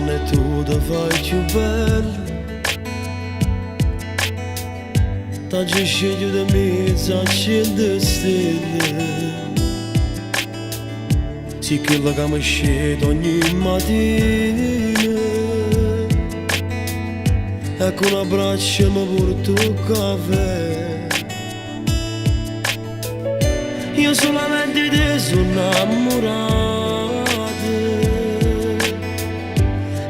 giorno e tu ti fai più bello. T'hai scegliere da me, accende stelle. Sì che la che mi scende ogni mattina. E con un abbraccio mi porto un caffè. Io solamente ti sono innamorato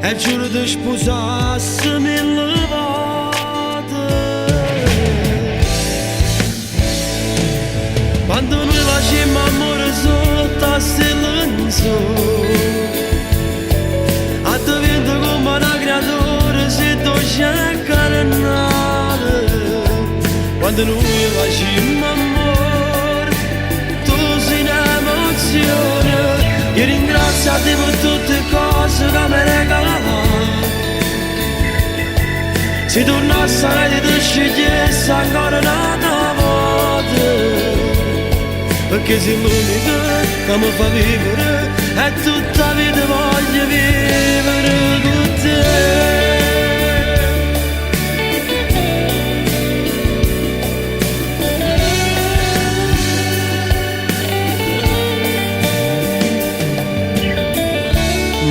e giuro di sposarsi mille volte. Quando noi facciamo amore sotto a silenzio, a te vento come una creatura se tu cercare nave. Quando noi facciamo amore, tu sei un'emozione. Io ringrazio a te per tutte le cose che mi regalava. Se tornassi a te ti scegliessi ancora una volta. Perché sei l'unica che mi fa vivere e tutta la vita voglio vivere con te.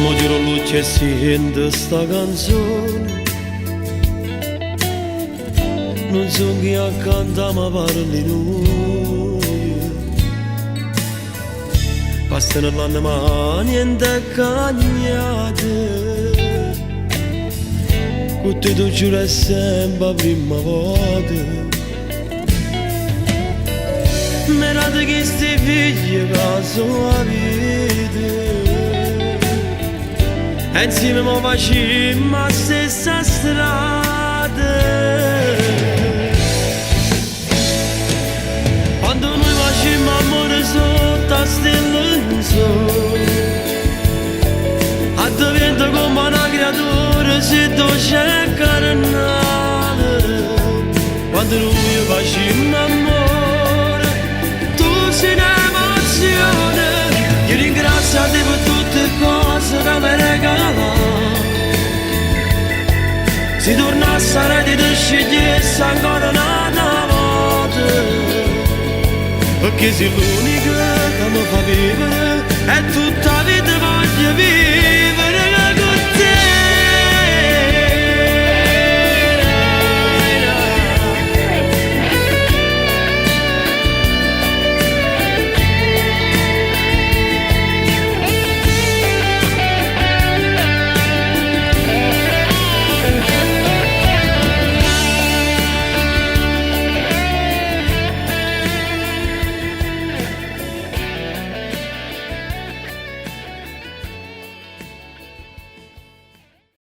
Mo giro luce si sente sta canzone. Non so chi accanta ma parli noi. Passano l'anno ma niente cagnate. Con te tu giuro sempre la prima volta. Merate che sti figli che sono la vita. E insieme mi facciamo la stessa strada. Quando noi facciamo amore sotto a silenzio, a te vento come una creatura se tu cercare nave. Quando noi facciamo amore, tu sei un'emozione. Io ringrazio a te per tutte le cose che mi regalava. Se tornassi a te ti scegliessi ancora una volta. Perché sei l'unica che mi fa vivere e tutta la vita voglio vivere.